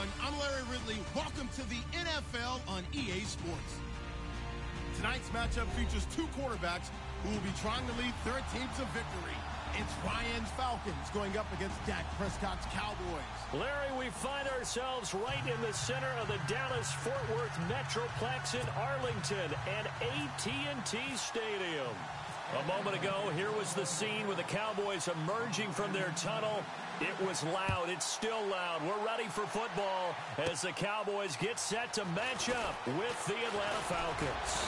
everyone. I'm Larry Ridley. Welcome to the NFL on EA Sports. Tonight's matchup features two quarterbacks who will be trying to lead their teams to victory. It's Ryan's Falcons going up against Dak Prescott's Cowboys. Larry, we find ourselves right in the center of the Dallas-Fort Worth Metroplex in Arlington and AT&T Stadium. A moment ago, here was the scene with the Cowboys emerging from their tunnel. It was loud. It's still loud. We're ready for football as the Cowboys get set to match up with the Atlanta Falcons.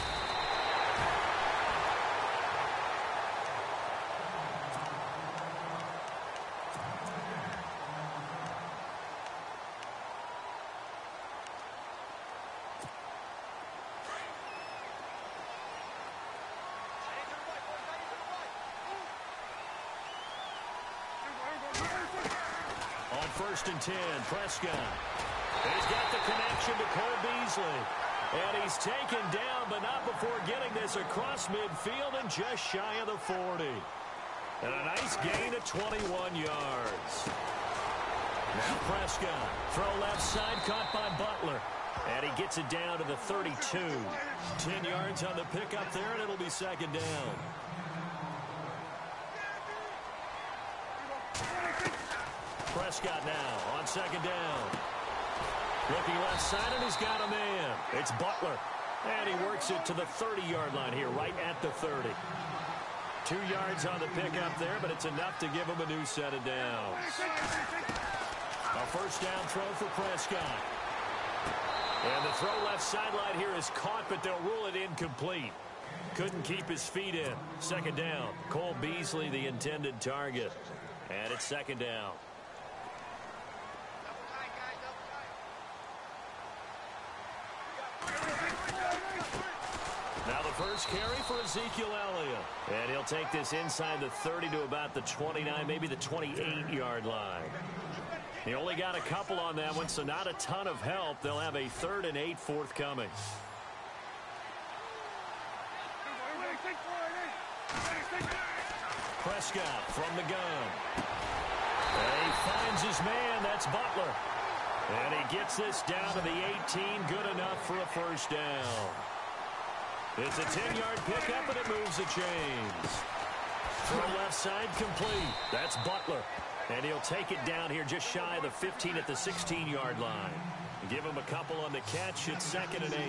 On 1st and 10, Prescott. He's got the connection to Cole Beasley. And he's taken down, but not before getting this across midfield and just shy of the 40. And a nice gain of 21 yards. Now Prescott. Throw left side, caught by Butler. And he gets it down to the 32. 10 yards on the pickup there, and it'll be second down. Prescott now on second down. Looking left side, and he's got a man. It's Butler. And he works it to the 30-yard line here, right at the 30. 2 yards on the pickup there, but it's enough to give him a new set of downs. A first down throw for Prescott. And the throw left sideline here is caught, but they'll rule it incomplete. Couldn't keep his feet in. Second down. Cole Beasley, the intended target. And it's second down. Now the first carry for Ezekiel Elliott. And he'll take this inside the 30 to about the 29, maybe the 28-yard line. He only got a couple on that one, so not a ton of help. They'll have a 3rd and 8 forthcoming. Prescott from the gun. And he finds his man. That's Butler. And he gets this down to the 18. Good enough for a first down. It's a 10-yard pickup, and it moves the chains. Throw left side complete. That's Butler. And he'll take it down here just shy of the 15 at the 16-yard line. Give him a couple on the catch. It's 2nd and 8.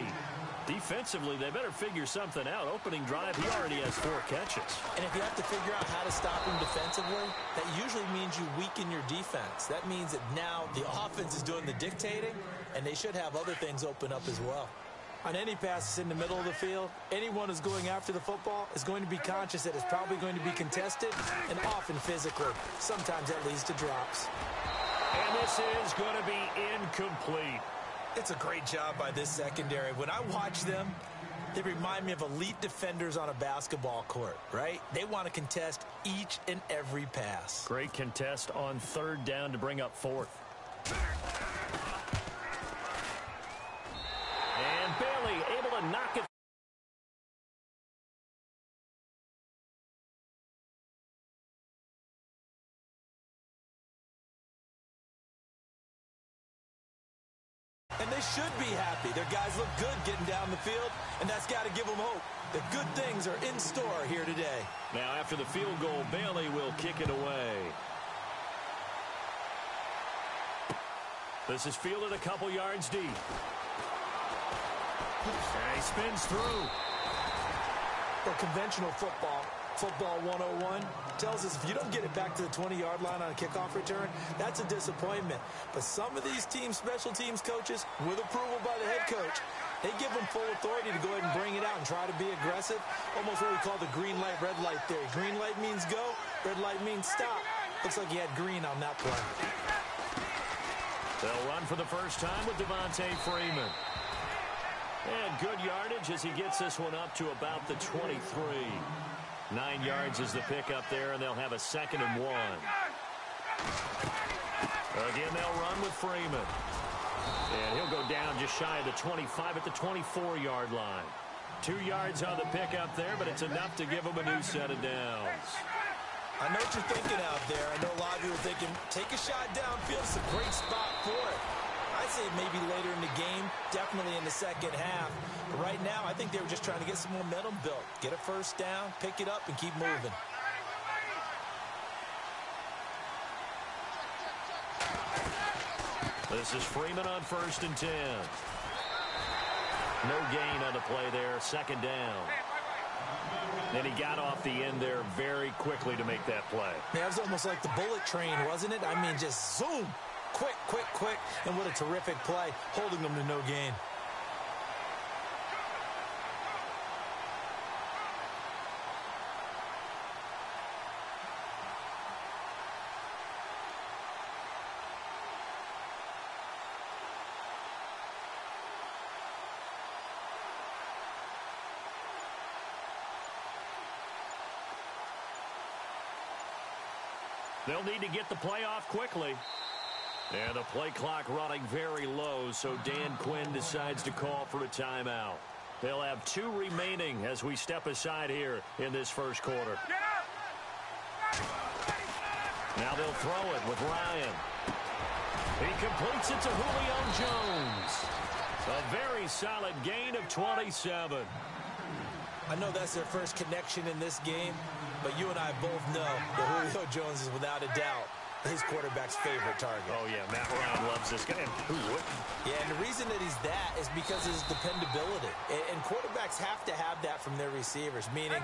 Defensively, they better figure something out. Opening drive, he already has 4 catches. And if you have to figure out how to stop him defensively, that usually means you weaken your defense. That means that now the offense is doing the dictating, and they should have other things open up as well. On any passes in the middle of the field, anyone who's going after the football is going to be conscious that it's probably going to be contested and often physically. Sometimes that leads to drops. And this is going to be incomplete. It's a great job by this secondary. When I watch them, they remind me of elite defenders on a basketball court, right? They want to contest each and every pass. Great contest on 3rd down to bring up 4th. And Bailey able to knock it. And they should be happy. Their guys look good getting down the field, and that's got to give them hope. The good things are in store here today. Now after the field goal, Bailey will kick it away. This is fielded a couple yards deep. And he spins through. For conventional football, Football 101 tells us if you don't get it back to the 20-yard line on a kickoff return, that's a disappointment. But some of these team special teams coaches, with approval by the head coach, they give them full authority to go ahead and bring it out and try to be aggressive. Almost what we call the green light, red light theory. Green light means go, red light means stop. Looks like he had green on that play. They'll run for the first time with Devontae Freeman. And good yardage as he gets this one up to about the 23. 9 yards is the pickup there, and they'll have a 2nd and 1. Again, they'll run with Freeman. And he'll go down just shy of the 25 at the 24-yard line. 2 yards on the pickup there, but it's enough to give him a new set of downs. I know what you're thinking out there. I know a lot of you are thinking, take a shot downfield. It's a great spot for it. I say maybe later in the game, definitely in the second half. But right now, I think they were just trying to get some momentum built. Get a first down, pick it up, and keep moving. This is Freeman on 1st and 10. No gain on the play there, 2nd down. And he got off the end there very quickly to make that play. That was almost like the bullet train, wasn't it? I mean, just zoom. Quick, quick, quick. And what a terrific play, holding them to no gain. They'll need to get the play off quickly. And the play clock running very low, so Dan Quinn decides to call for a timeout. They'll have 2 remaining as we step aside here in this first quarter. Now they'll throw it with Ryan. He completes it to Julio Jones. A very solid gain of 27. I know that's their first connection in this game, but you and I both know that Julio Jones is without a doubt his quarterback's favorite target. Oh, yeah, Matt Ryan loves this guy. Who wouldn't? Yeah, and the reason that he's that is because of his dependability. And quarterbacks have to have that from their receivers, meaning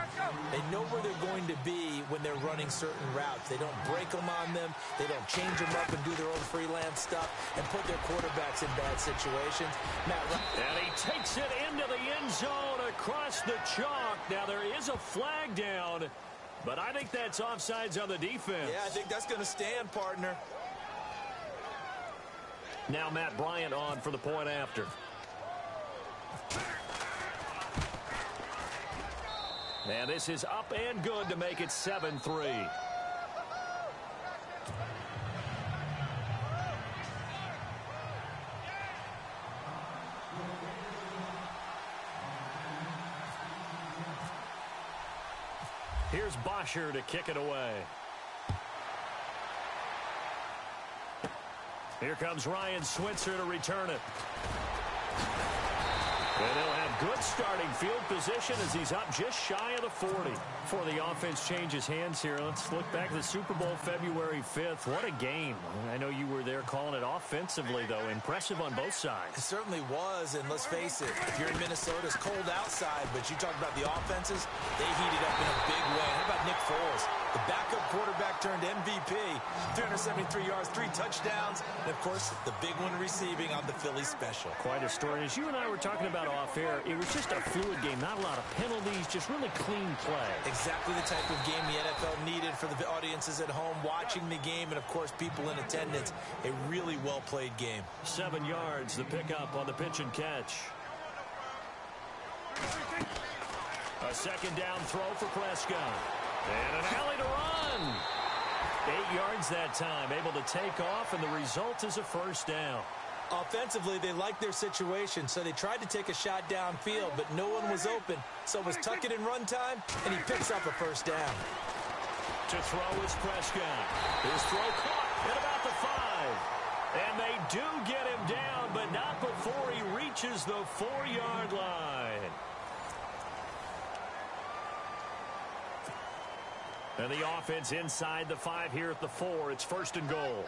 they know where they're going to be when they're running certain routes. They don't break them on them. They don't change them up and do their own freelance stuff and put their quarterbacks in bad situations. Matt Ryan. And he takes it into the end zone across the chalk. Now, there is a flag down. But I think that's offsides on the defense. Yeah, I think that's going to stand, partner. Now Matt Bryant on for the point after. And this is up and good to make it 7-3. Here's Bosher to kick it away. Here comes Ryan Switzer to return it. And they'll have good starting field position as he's up just shy of the 40. Before the offense changes hands here, let's look back to the Super Bowl February 5th. What a game. I know you were there calling it offensively, though. Impressive on both sides. It certainly was, and let's face it, if you're in Minnesota, it's cold outside, but you talk about the offenses, they heated up in a big way. How about Nick Foles? The backup quarterback turned MVP, 373 yards, 3 touchdowns, and, of course, the big one receiving on the Philly special. Quite a story. As you and I were talking about off air, it was just a fluid game, not a lot of penalties, just really clean play. Exactly the type of game the NFL needed for the audiences at home watching the game and, of course, people in attendance. A really well-played game. 7 yards, the pickup on the pitch and catch. A 2nd down throw for Prescott. And an alley to run. 8 yards that time, able to take off, and the result is a first down. Offensively, they liked their situation, so they tried to take a shot downfield, but no one was open. So it was tuck it in run time, and he picks up a first down. To throw is Prescott. His throw caught at about the 5. And they do get him down, but not before he reaches the 4-yard line. And the offense inside the 5 here at the 4. It's 1st and goal.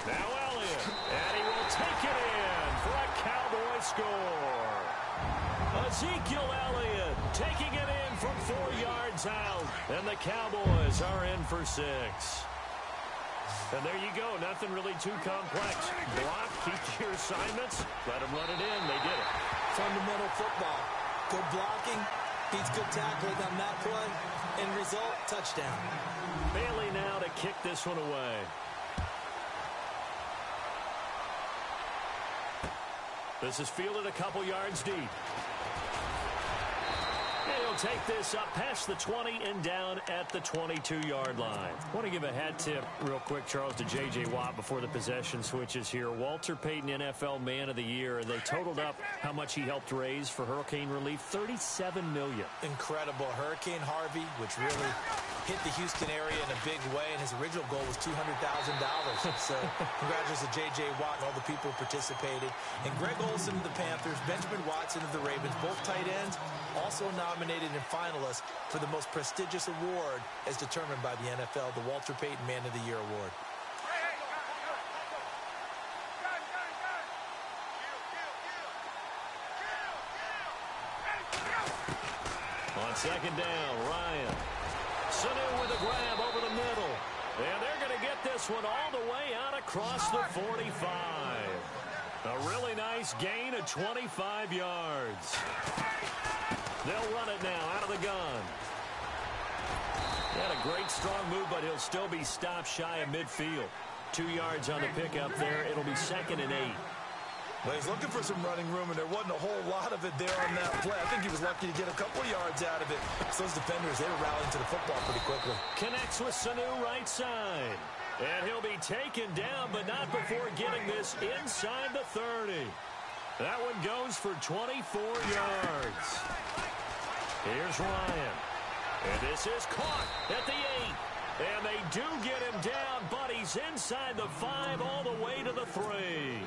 Now Elliott, and he will take it in for a Cowboy score. Ezekiel Elliott taking it in from 4 yards out, and the Cowboys are in for 6. And there you go, nothing really too complex. Block, keep your assignments, let them run it in. They did it. Fundamental football. Good blocking, beats good tackling on that play. End result, touchdown. Bailey now to kick this one away. This is fielded a couple yards deep. He'll take this up past the 20 and down at the 22-yard line. I want to give a hat tip real quick, Charles, to J.J. Watt before the possession switches here. Walter Payton, NFL Man of the Year, and they totaled up how much he helped raise for hurricane relief, $37 million. Incredible. Hurricane Harvey, which really hit the Houston area in a big way, and his original goal was $200,000. So congratulations to J.J. Watt and all the people who participated. And Greg Olsen of the Panthers, Benjamin Watson of the Ravens, both tight ends, also nominated and finalists for the most prestigious award as determined by the NFL, the Walter Payton Man of the Year Award. On second down, Ryan. Sanu with a grab over the middle. And they're going to get this one all the way out across the 45. A really nice gain of 25 yards. They'll run it now out of the gun. He had a great strong move, but he'll still be stopped shy of midfield. 2 yards on the pickup there. It'll be 2nd and 8. Well, he's looking for some running room, and there wasn't a whole lot of it there on that play. I think he was lucky to get a couple yards out of it. So those defenders, they were rallying to the football pretty quickly. Connects with Sanu right side. And he'll be taken down, but not before getting this inside the 30. That one goes for 24 yards. Here's Ryan. And this is caught at the 8. And they do get him down, but he's inside the 5 all the way to the 3.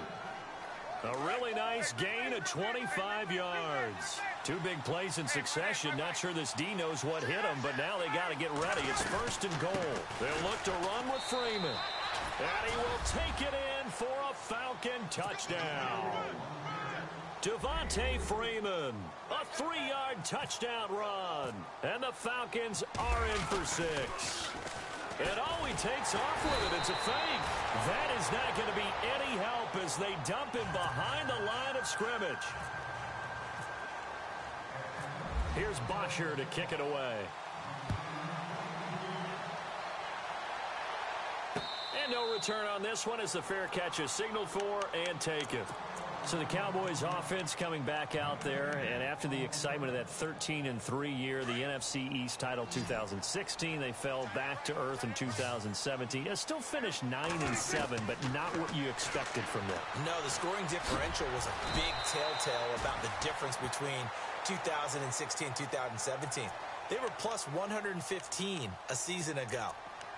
A really nice gain of 25 yards. 2 big plays in succession. Not sure this D knows what hit him, but now they got to get ready. It's 1st and goal. They'll look to run with Freeman. And he will take it in for a Falcon touchdown. Devontae Freeman, a 3-yard touchdown run. And the Falcons are in for 6. And all he takes off with it, it's a fake. That is not going to be any help as they dump him behind the line of scrimmage. Here's Bosher to kick it away. And no return on this one as the fair catch is signaled for and taken. So the Cowboys offense coming back out there, and after the excitement of that 13-3 year, the NFC East title 2016, they fell back to earth in 2017. It still finished 9-7, but not what you expected from them. No, the scoring differential was a big telltale about the difference between 2016 and 2017. They were plus 115 a season ago,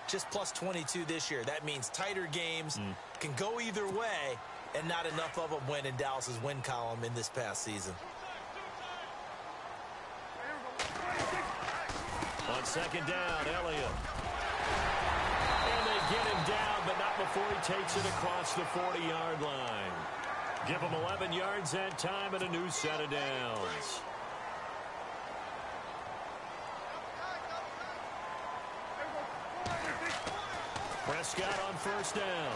just plus 22 this year. That means tighter games can go either way, and not enough of them went in Dallas's win column in this past season. On second down, Elliott. And they get him down, but not before he takes it across the 40-yard line. Give him 11 yards that time and a new set of downs. Prescott on first down.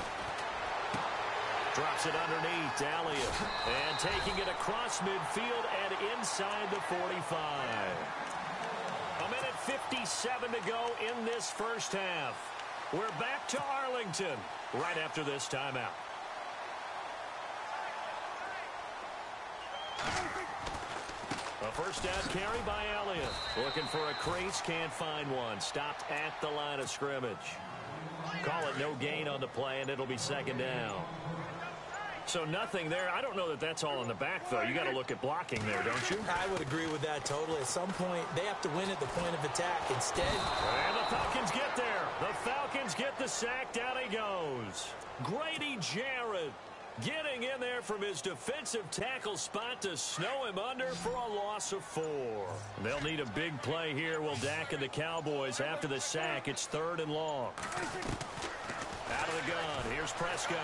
Drops it underneath, Elliott. And taking it across midfield and inside the 45. A minute 57 to go in this first half. We're back to Arlington right after this timeout. A first down carry by Elliott. Looking for a crease, can't find one. Stopped at the line of scrimmage. Call it no gain on the play, and it'll be second down. So nothing there. I don't know that that's all in the back, though. You got to look at blocking there, don't you? I would agree with that totally. At some point, they have to win at the point of attack. Instead, and the Falcons get there. The Falcons get the sack. Down he goes. Grady Jarrett getting in there from his defensive tackle spot to snow him under for a loss of 4. They'll need a big play here. Will Dak and the Cowboys after the sack. It's 3rd and long. Out of the gun. Here's Prescott.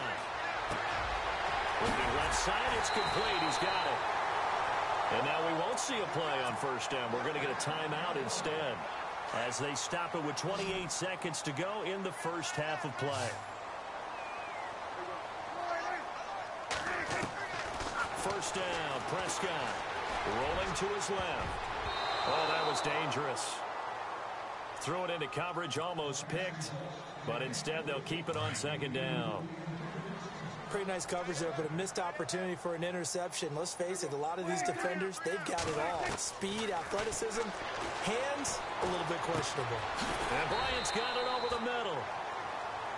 Looking left side, it's complete. He's got it. And now we won't see a play on first down. We're going to get a timeout instead as they stop it with 28 seconds to go in the first half of play. First down, Prescott rolling to his left. Oh, that was dangerous. Threw it into coverage, almost picked, but instead they'll keep it on second down. Pretty nice coverage there, but a missed opportunity for an interception. Let's face it, a lot of these defenders, they've got it all. Speed, athleticism, hands, a little bit questionable. And Bryant's got it over the middle.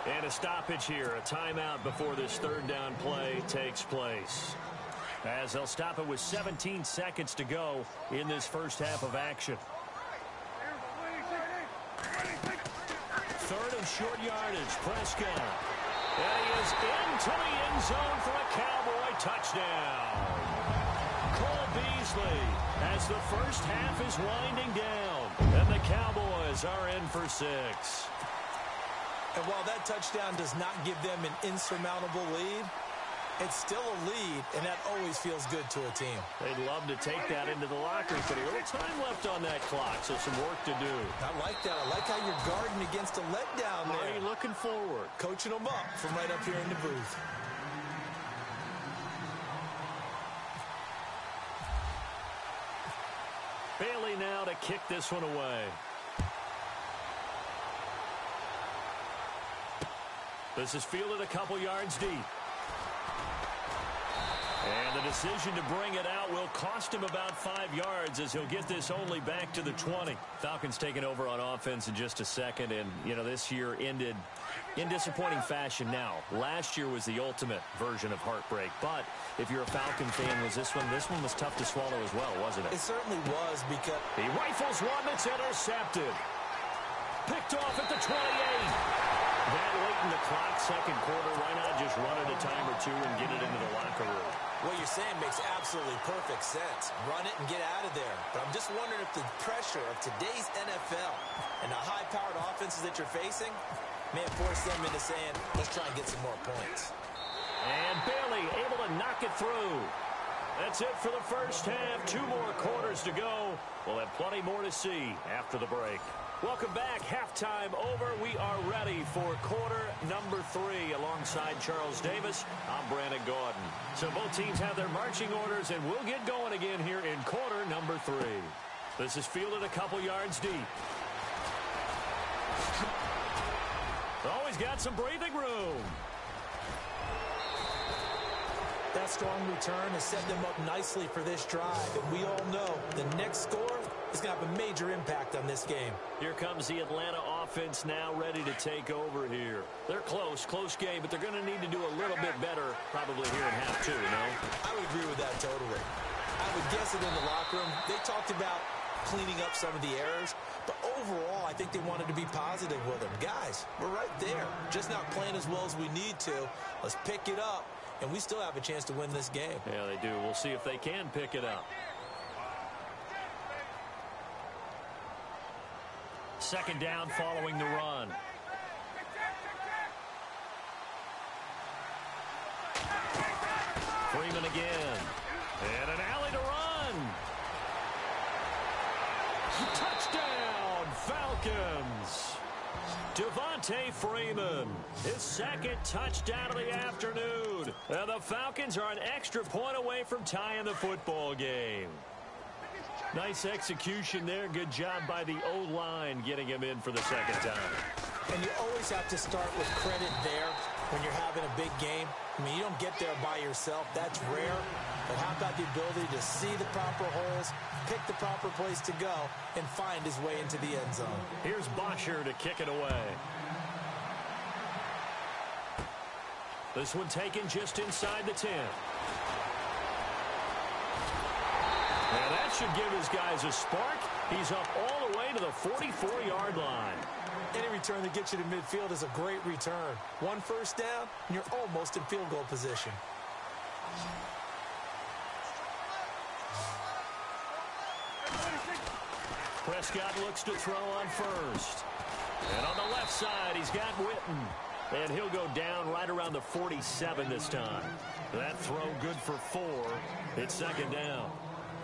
And a stoppage here, a timeout before this third down play takes place. As they'll stop it with 17 seconds to go in this first half of action. short yardage. Prescott. And he is into the end zone for a Cowboy touchdown. Cole Beasley as the first half is winding down. And the Cowboys are in for 6. And while that touchdown does not give them an insurmountable lead, it's still a lead, and that always feels good to a team. They'd love to take that into the lockers, but a little time left on that clock, so some work to do. I like that. I like how you're guarding against a letdown there. Already looking forward. Coaching them up from right up here in the booth. Bailey now to kick this one away. This is fielded a couple yards deep. And the decision to bring it out will cost him about 5 yards as he'll get this only back to the 20. Falcons taking over on offense in just a second. And, you know, this year ended in disappointing fashion now. Last year was the ultimate version of heartbreak. But if you're a Falcon fan, this one was tough to swallow as well, wasn't it? It certainly was because he rifles one that's intercepted. Picked off at the 28. That late in the clock, second quarter, why not just run it a time or two and get it into the locker room? What you're saying makes absolutely perfect sense. Run it and get out of there. But I'm just wondering if the pressure of today's NFL and the high-powered offenses that you're facing may have forced them into saying, let's try and get some more points. And Bailey able to knock it through. That's it for the first half. 2 more quarters to go. We'll have plenty more to see after the break. Welcome back. Halftime over. We are ready for quarter number 3. Alongside Charles Davis, I'm Brandon Gordon. So both teams have their marching orders, and we'll get going again here in quarter number 3. This is fielded a couple yards deep. Always got some breathing room. That strong return has set them up nicely for this drive. And we all know the next score is going to have a major impact on this game. Here comes the Atlanta offense now ready to take over here. They're close game, but they're going to need to do a little bit better probably here in half 2, you know? I would agree with that totally. I would guess it in the locker room. They talked about cleaning up some of the errors, but overall, I think they wanted to be positive with them. Guys, we're right there. Just not playing as well as we need to. Let's pick it up, and we still have a chance to win this game. Yeah, they do. We'll see if they can pick it up. Second down following the run. Freeman again. And an alley to run. Touchdown, Falcons. Devontae Freeman, his second touchdown of the afternoon. And the Falcons are an extra point away from tying the football game. Nice execution there. Good job by the O-line getting him in for the second time. And you always have to start with credit there when you're having a big game. I mean, you don't get there by yourself. That's rare. But how about the ability to see the proper holes, pick the proper place to go, and find his way into the end zone? Here's Bosher to kick it away. This one taken just inside the 10. And that should give his guys a spark. He's up all the way to the 44-yard line. Any return that gets you to midfield is a great return. 1 first down, and you're almost in field goal position. Prescott looks to throw on first. And on the left side, he's got Witten. And he'll go down right around the 47 this time. That throw good for 4. It's second down.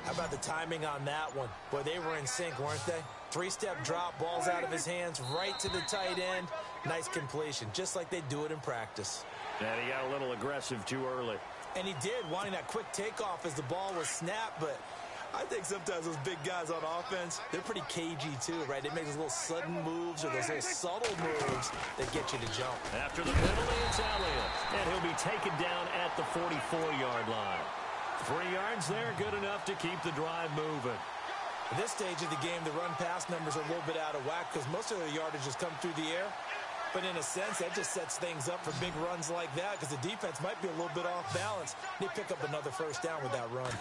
How about the timing on that one? Boy, they were in sync, weren't they? 3-step drop, balls out of his hands, right to the tight end. Nice completion, just like they do it in practice. And he got a little aggressive too early. And he did, wanting that quick takeoff as the ball was snapped, but I think sometimes those big guys on offense, they're pretty cagey too, right? They make those little sudden moves or those little subtle moves that get you to jump. After the penalty, it's Elliott. And he'll be taken down at the 44-yard line. 3 yards there, good enough to keep the drive moving. At this stage of the game, the run-pass numbers are a little bit out of whack because most of their yardage has come through the air. But in a sense, that just sets things up for big runs like that because the defense might be a little bit off balance. They pick up another first down with that run.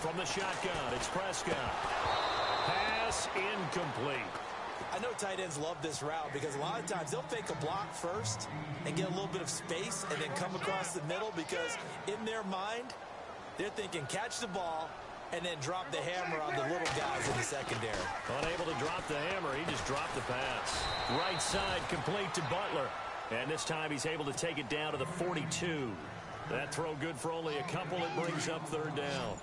From the shotgun, it's Prescott. Pass incomplete. I know tight ends love this route because a lot of times they'll fake a block first and get a little bit of space and then come across the middle because in their mind, they're thinking catch the ball and then drop the hammer on the little guys in the secondary. Unable to drop the hammer, he just dropped the pass. Right side complete to Butler. And this time he's able to take it down to the 42. That throw good for only a couple. It brings up third down.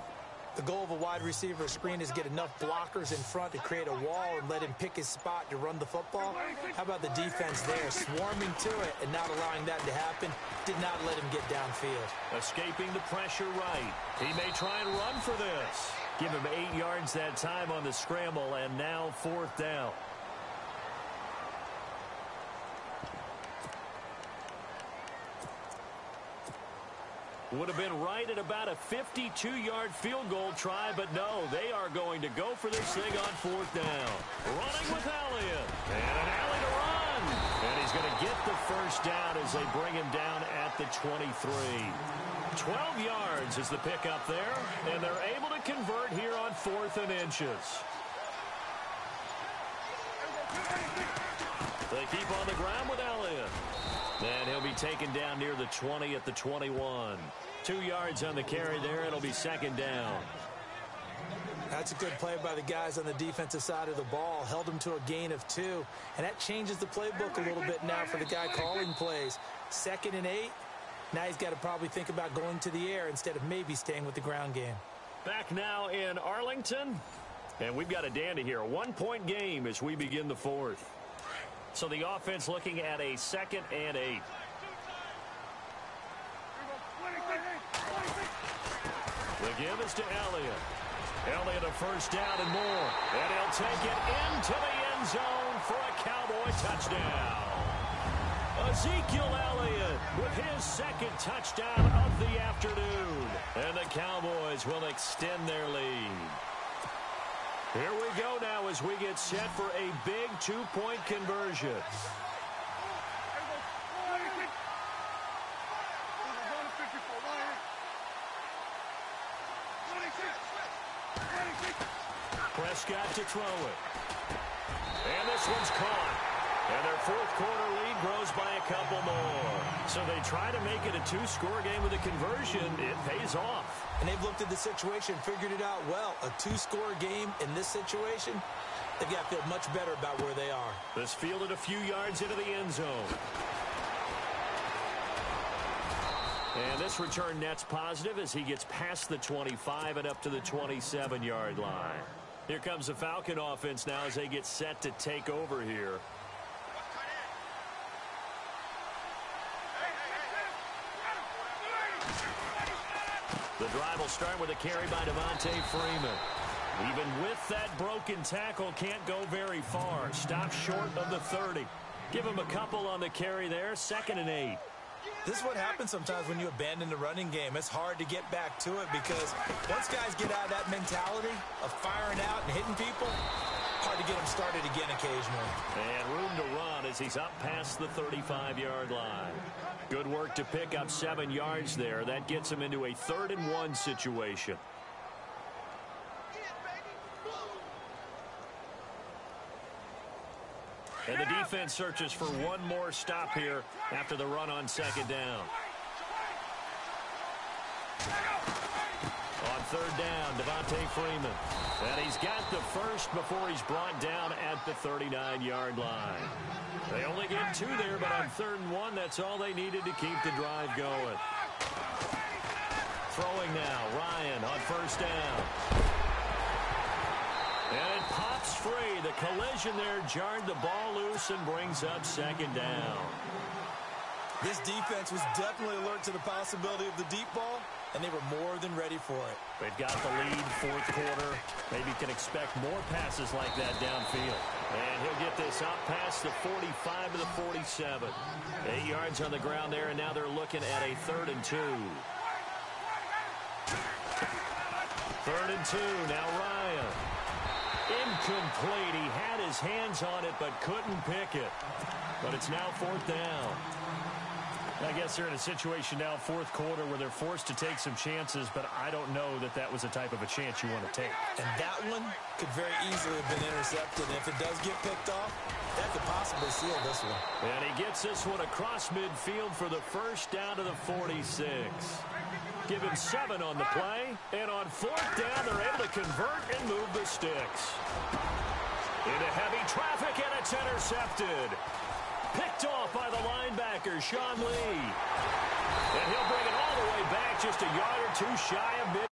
The goal of a wide receiver screen is get enough blockers in front to create a wall and let him pick his spot to run the football. How about the defense there, swarming to it and not allowing that to happen? Did not let him get downfield. Escaping the pressure right. He may try and run for this. Give him 8 yards that time on the scramble, and now fourth down. Would have been right at about a 52-yard field goal try, but no, they are going to go for this thing on fourth down. Running with Elliott. And an alley to run. And he's going to get the first down as they bring him down at the 23. 12 yards is the pickup there, and they're able to convert here on 4th and inches. They keep on the ground with Elliott. And he'll be taken down near the 20 at the 21. 2 yards on the carry there. It'll be second down. That's a good play by the guys on the defensive side of the ball. Held him to a gain of 2. And that changes the playbook a little bit now for the guy calling plays. 2nd and 8. Now he's got to probably think about going to the air instead of maybe staying with the ground game. Back now in Arlington. And we've got a dandy here. A 1-point game as we begin the fourth. So the offense looking at a 2nd and 8. The give is to Elliott. Elliott a first down and more. And he'll take it into the end zone for a Cowboy touchdown. Ezekiel Elliott with his 2nd touchdown of the afternoon. And the Cowboys will extend their lead. Here we go now as we get set for a big 2-point conversion. Prescott to throw it. And this one's caught. And their 4th quarter lead grows by a couple more. So they try to make it a 2-score game with a conversion. It pays off. And they've looked at the situation, figured it out well. A 2-score game in this situation, they've got to feel much better about where they are. This fielded a few yards into the end zone. And this return net's positive as he gets past the 25 and up to the 27-yard line. Here comes the Falcon offense now as they get set to take over here. The drive will start with a carry by Devontae Freeman. Even with that broken tackle, can't go very far. Stops short of the 30. Give him a couple on the carry there. 2nd and 8. This is what happens sometimes when you abandon the running game. It's hard to get back to it because once guys get out of that mentality of firing out and hitting people, hard to get them started again occasionally. And room to run as he's up past the 35-yard line. Good work to pick up 7 yards there. That gets him into a 3rd and 1 situation. And the defense searches for one more stop here after the run on 2nd down. On 3rd down, Devontae Freeman. And he's got the first before he's brought down at the 39-yard line. They only get 2 there, but on 3rd and 1, that's all they needed to keep the drive going. Throwing now, Ryan on 1st down. And it pops free. The collision there jarred the ball loose and brings up 2nd down. This defense was definitely alert to the possibility of the deep ball, and they were more than ready for it. They've got the lead, 4th quarter. Maybe can expect more passes like that downfield. And he'll get this up past the 45 to the 47. 8 yards on the ground there, and now they're looking at a 3rd and 2. 3rd and 2, now Ryan. Incomplete. He had his hands on it but couldn't pick it. But it's now 4th down. I guess they're in a situation now, fourth quarter, where they're forced to take some chances, but I don't know that that was the type of a chance you want to take. And that one could very easily have been intercepted. And if it does get picked off, that could possibly seal this one. And he gets this one across midfield for the first down to the 46. Give him 7 on the play. And on fourth down, they're able to convert and move the sticks. Into heavy traffic, and it's intercepted. Picked off by the linebacker, Sean Lee. And he'll bring it all the way back, just a yard or two shy of mid.